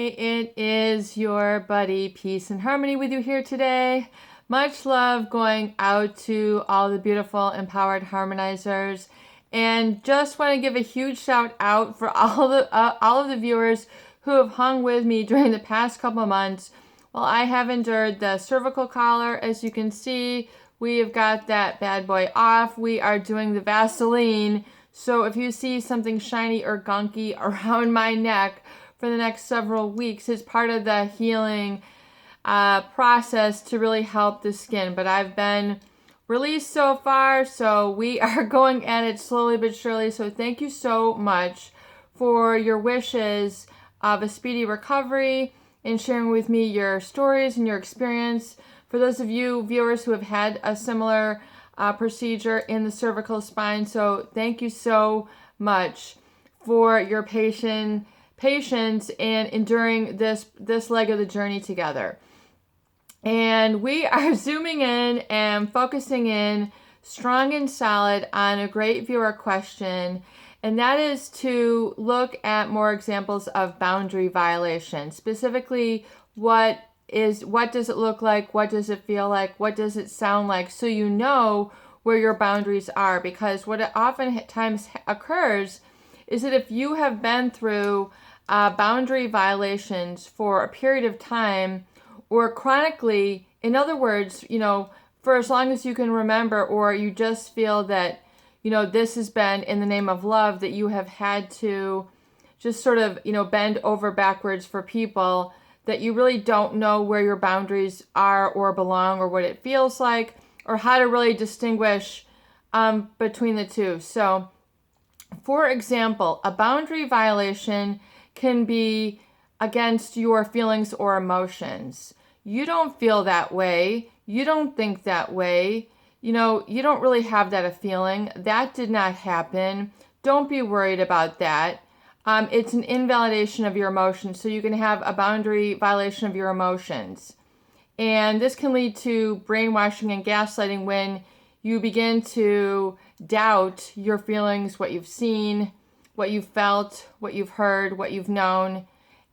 it is your buddy Peace and Harmony with you here today. Much love going out to all the beautiful empowered harmonizers, and just want to give a huge shout out for all of the viewers who have hung with me during the past couple of months while I have endured the cervical collar. As you can see, we have got that bad boy off. We are doing the Vaseline, so if you see something shiny or gunky around my neck for the next several weeks, it's part of the healing process to really help the skin. But I've been released so far, so we are going at it slowly but surely. So thank you so much for your wishes of a speedy recovery and sharing with me your stories and your experience. For those of you viewers who have had a similar procedure in the cervical spine, so thank you so much for your patience and enduring this leg of the journey together. And we are zooming in and focusing in strong and solid on a great viewer question, and that is to look at more examples of boundary violation. Specifically, what does it look like? What does it feel like? What does it sound like? So you know where your boundaries are, because what oftentimes occurs is that if you have been through boundary violations for a period of time or chronically, in other words, for as long as you can remember, or you just feel that, this has been in the name of love, that you have had to just sort of, bend over backwards for people, that you really don't know where your boundaries are or belong, or what it feels like, or how to really distinguish between the two. So, for example, a boundary violation can be against your feelings or emotions. You don't feel that way. You don't think that way. You don't really have that feeling. That did not happen. Don't be worried about that. It's an invalidation of your emotions. So you can have a boundary violation of your emotions. And this can lead to brainwashing and gaslighting when you begin to doubt your feelings, what you've seen, what you've felt, what you've heard, what you've known.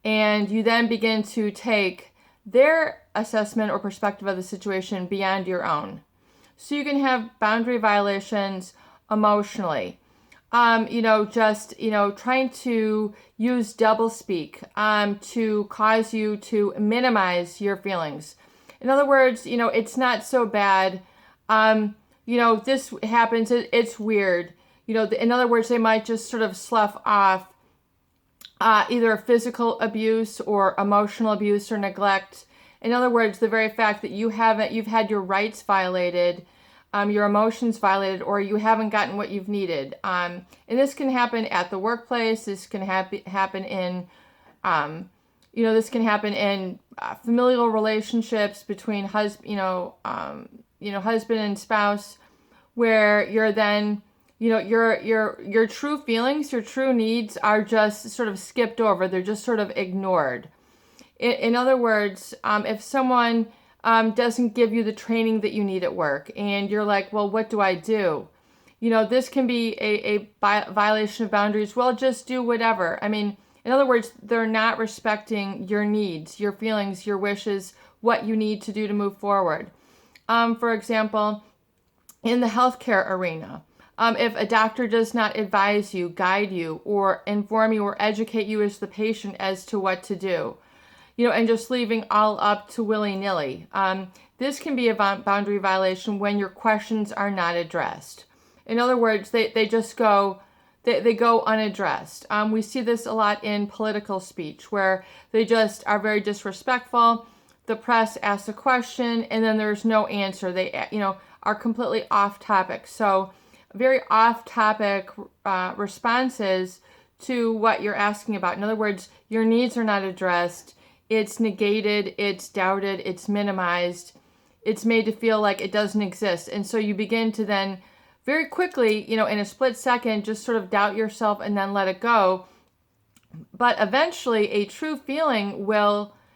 And you then begin to take their assessment or perspective of the situation beyond your own. So you can have boundary violations emotionally. Trying to use doublespeak to cause you to minimize your feelings. In other words, it's not so bad. This happens, it's weird. In other words, they might just sort of slough off either physical abuse or emotional abuse or neglect. In other words, the very fact that you've had your rights violated, your emotions violated, or you haven't gotten what you've needed. And this can happen at the workplace. This can happen in, familial relationships between husband and spouse, where you're then, your true feelings, your true needs are just sort of skipped over. They're just sort of ignored. In other words, if someone doesn't give you the training that you need at work, and you're like, well, what do I do? This can be a violation of boundaries. Well, just do whatever. In other words, they're not respecting your needs, your feelings, your wishes, what you need to do to move forward. For example, in the healthcare arena, if a doctor does not advise you, guide you, or inform you or educate you as the patient as to what to do, and just leaving all up to willy-nilly. This can be a boundary violation when your questions are not addressed. In other words, they just go unaddressed. We see this a lot in political speech, where they just are very disrespectful. The press asks a question, and then there's no answer. They, are completely off topic. So very off topic responses to what you're asking about. In other words, your needs are not addressed. It's negated, it's doubted, it's minimized, it's made to feel like it doesn't exist. And so you begin to then very quickly, in a split second, just sort of doubt yourself and then let it go. But eventually a true feeling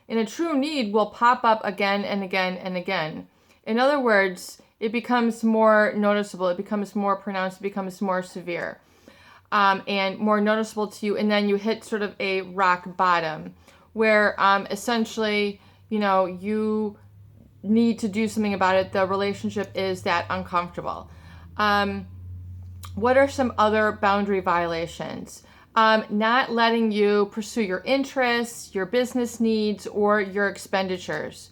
and a true need will pop up again and again and again. In other words, it becomes more noticeable, it becomes more pronounced, it becomes more severe, and more noticeable to you. And then you hit sort of a rock bottom, where essentially, you need to do something about it. The relationship is that uncomfortable. What are some other boundary violations? Not letting you pursue your interests, your business needs, or your expenditures.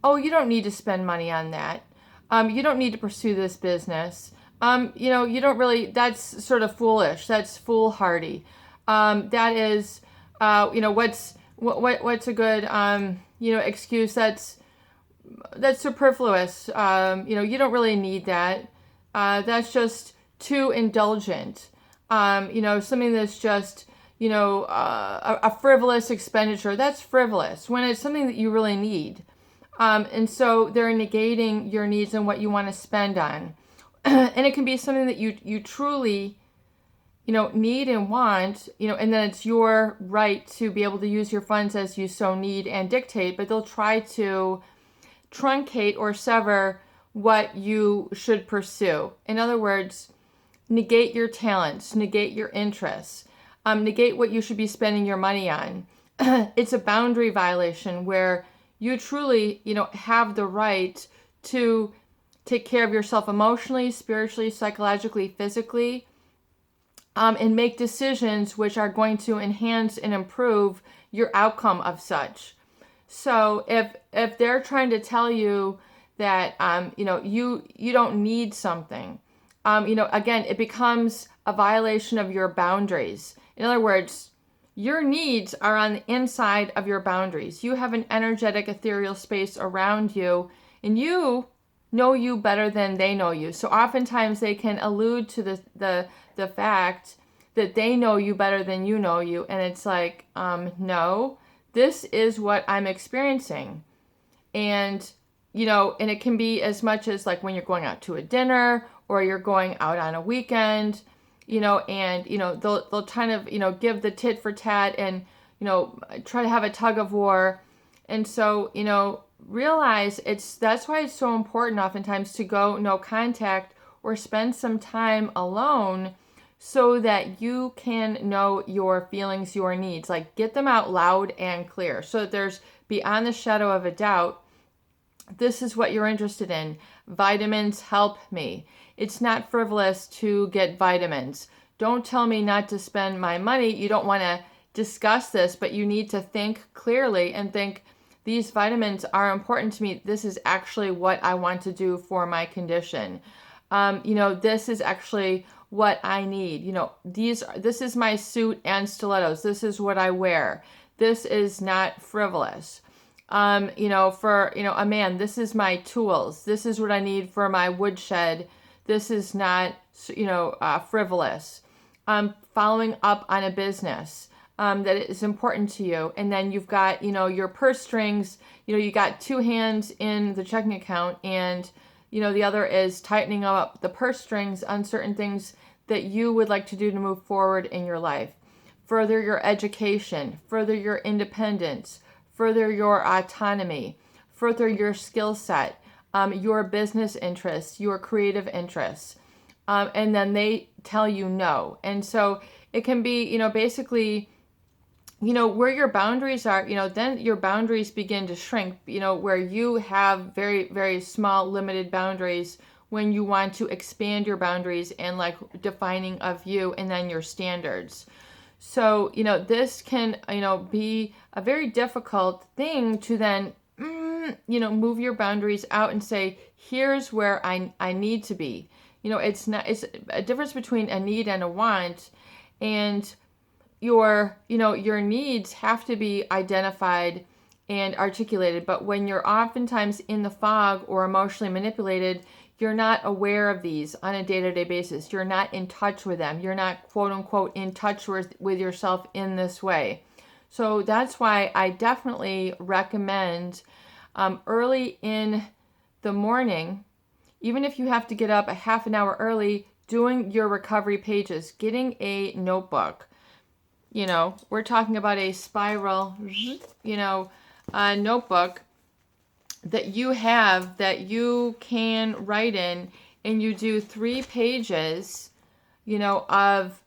Oh, you don't need to spend money on that. You don't need to pursue this business. You don't really, that's sort of foolish. That's foolhardy. That is, what's a good, excuse that's superfluous. You don't really need that. That's just too indulgent. Something that's just, a frivolous expenditure. That's frivolous when it's something that you really need. And so they're negating your needs and what you want to spend on. And it can be something that you truly, need and want, and then it's your right to be able to use your funds as you so need and dictate, but they'll try to truncate or sever what you should pursue. In other words, negate your talents, negate your interests, negate what you should be spending your money on. It's a boundary violation where you truly, have the right to take care of yourself emotionally, spiritually, psychologically, physically, and make decisions which are going to enhance and improve your outcome of such. So if they're trying to tell you that, you don't need something, again, it becomes a violation of your boundaries. In other words, your needs are on the inside of your boundaries. You have an energetic, ethereal space around you, and you know you better than they know you. So oftentimes they can allude to the fact that they know you better than you know you. And it's like, no, this is what I'm experiencing. And, and it can be as much as like when you're going out to a dinner or you're going out on a weekend, and, they'll kind of, give the tit for tat and, try to have a tug of war. And so, realize that's why it's so important oftentimes to go no contact or spend some time alone so that you can know your feelings, your needs, like get them out loud and clear so that there's beyond the shadow of a doubt, this is what you're interested in. Vitamins help me. It's not frivolous to get vitamins. Don't tell me not to spend my money. You don't want to discuss this, but you need to think clearly and think, these vitamins are important to me. This is actually what I want to do for my condition. This is actually what I need. This is my suit and stilettos. This is what I wear. This is not frivolous. For a man, this is my tools. This is what I need for my woodshed. This is not, frivolous. Following up on a business. That is important to you. And then you've got, your purse strings, you got two hands in the checking account and, the other is tightening up the purse strings on certain things that you would like to do to move forward in your life. Further your education, further your independence, further your autonomy, further your skill set, your business interests, your creative interests. And then they tell you no. And so it can be, basically, where your boundaries are, then your boundaries begin to shrink, where you have very, very small, limited boundaries when you want to expand your boundaries and like defining of you and then your standards. So, this can, be a very difficult thing to then, move your boundaries out and say, here's where I need to be. It's a difference between a need and a want, and your needs have to be identified and articulated. But when you're oftentimes in the fog or emotionally manipulated, you're not aware of these on a day-to-day basis. You're not in touch with them. You're not, quote unquote, in touch with yourself in this way. So that's why I definitely recommend early in the morning, even if you have to get up a half an hour early, doing your recovery pages, getting a notebook. We're talking about a spiral, notebook that you have that you can write in, and you do 3 pages, of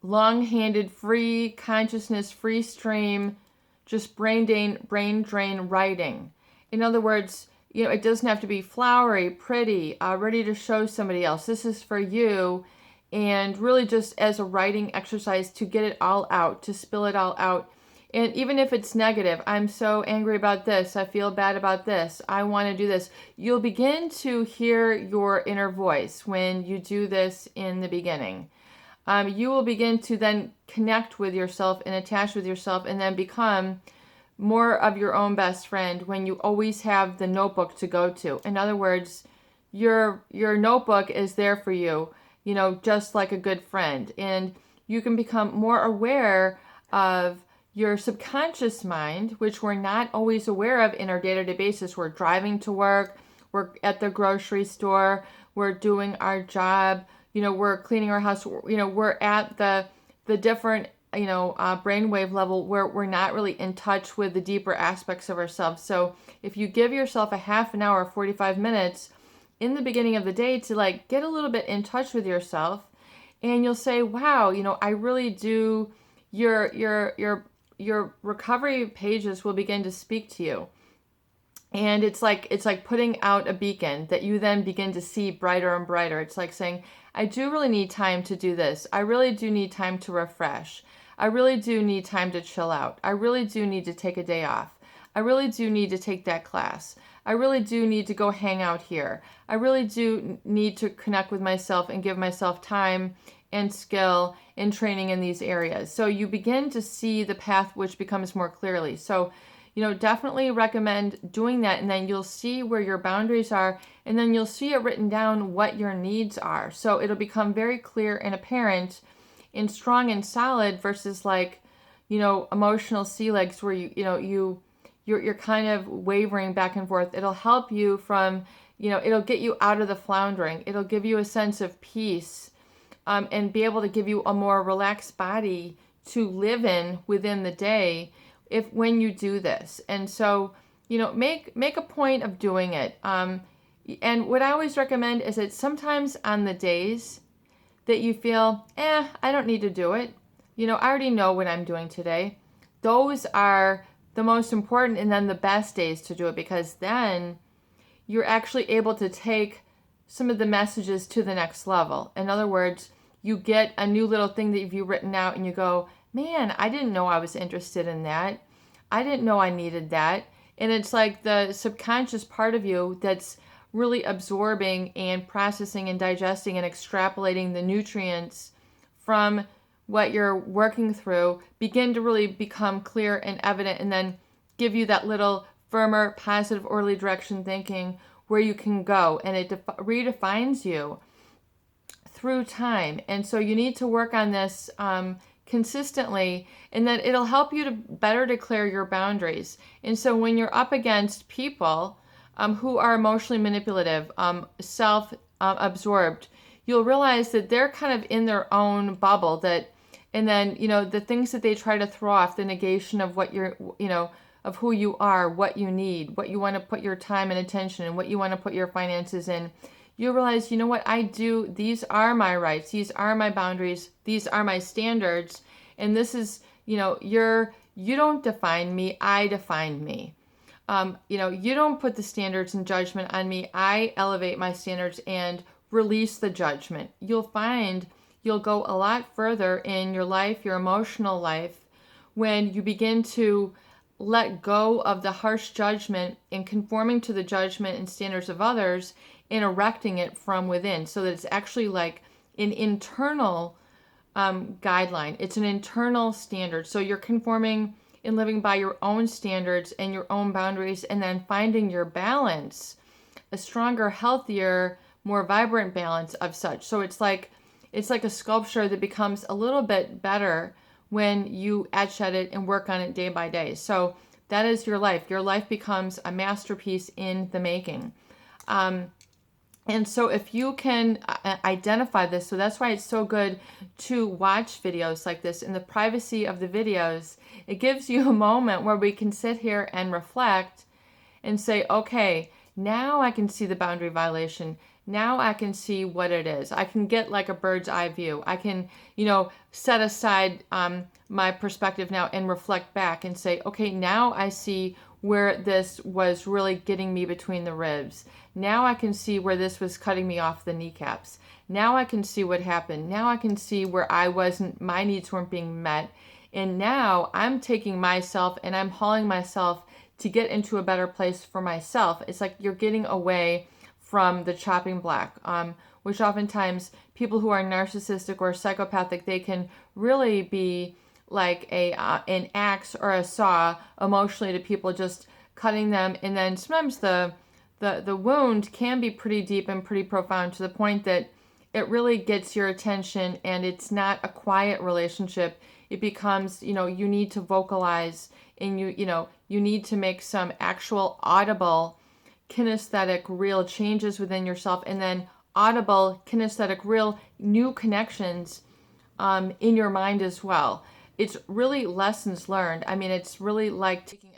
long-handed, free consciousness, free stream, just brain drain writing. In other words, it doesn't have to be flowery, pretty, ready to show somebody else. This is for you, and really just as a writing exercise to get it all out, to spill it all out. And even if it's negative, I'm so angry about this, I feel bad about this, I want to do this, you'll begin to hear your inner voice when you do this in the beginning. You will begin to then connect with yourself and attach with yourself, and then become more of your own best friend when you always have the notebook to go to. In other words, your notebook is there for you, just like a good friend. And you can become more aware of your subconscious mind, which we're not always aware of in our day-to-day basis. We're driving to work, we're at the grocery store, we're doing our job, we're cleaning our house, we're at the different, brainwave level where we're not really in touch with the deeper aspects of ourselves. So if you give yourself a half an hour, 45 minutes in the beginning of the day to get a little bit in touch with yourself, and you'll say, wow, I really do, your recovery pages will begin to speak to you. And it's like putting out a beacon that you then begin to see brighter and brighter. It's like saying, I do really need time to do this. I really do need time to refresh. I really do need time to chill out. I really do need to take a day off. I really do need to take that class. I really do need to go hang out here. I really do need to connect with myself and give myself time and skill and training in these areas. So you begin to see the path which becomes more clearly. So definitely recommend doing that, and then you'll see where your boundaries are, and then you'll see it written down what your needs are. So it'll become very clear and apparent and strong and solid versus emotional sea legs where you're kind of wavering back and forth. It'll help you from, it'll get you out of the floundering. It'll give you a sense of peace, and be able to give you a more relaxed body to live in within the day when you do this. And so, make a point of doing it. And what I always recommend is that sometimes on the days that you feel, I don't need to do it, I already know what I'm doing today, those are the most important and then the best days to do it, because then you're actually able to take some of the messages to the next level. In other words, you get a new little thing that you've written out and you go, man, I didn't know I was interested in that. I didn't know I needed that. And it's like the subconscious part of you that's really absorbing and processing and digesting and extrapolating the nutrients from what you're working through begin to really become clear and evident, and then give you that little firmer, positive, orderly direction thinking where you can go, and it redefines you through time. And so you need to work on this consistently, and then it'll help you to better declare your boundaries. And so when you're up against people who are emotionally manipulative, self-absorbed, you'll realize that they're kind of in their own bubble, and then the things that they try to throw off, the negation of what you're, of who you are, what you need, what you want to put your time and attention in, what you want to put your finances in. You realize, what I do, these are my rights, these are my boundaries, these are my standards, and this is, you don't define me, I define me. You don't put the standards and judgment on me, I elevate my standards and release the judgment. You'll find you'll go a lot further in your life, your emotional life, when you begin to let go of the harsh judgment and conforming to the judgment and standards of others, and erecting it from within, so that it's actually like an internal guideline. It's an internal standard. So you're conforming and living by your own standards and your own boundaries, and then finding your balance, a stronger, healthier, more vibrant balance of such. So it's like a sculpture that becomes a little bit better when you etch at it and work on it day by day. So that is your life. Your life becomes a masterpiece in the making. And so if you can identify this, so that's why it's so good to watch videos like this in the privacy of the videos. It gives you a moment where we can sit here and reflect and say, okay, now I can see the boundary violation. Now I can see what it is. I can get like a bird's eye view. I can, set aside my perspective now and reflect back and say, okay, now I see where this was really getting me between the ribs. Now I can see where this was cutting me off the kneecaps. Now I can see what happened. Now I can see where my needs weren't being met. And now I'm taking myself and I'm hauling myself to get into a better place for myself. It's like you're getting away from the chopping block, which oftentimes people who are narcissistic or psychopathic, they can really be like an axe or a saw emotionally to people, just cutting them. And then sometimes the wound can be pretty deep and pretty profound to the point that it really gets your attention, and it's not a quiet relationship. It becomes, you need to vocalize, and you need to make some actual audible, kinesthetic, real changes within yourself, and then audible, kinesthetic, real new connections in your mind as well. It's really lessons learned. I mean, it's really like taking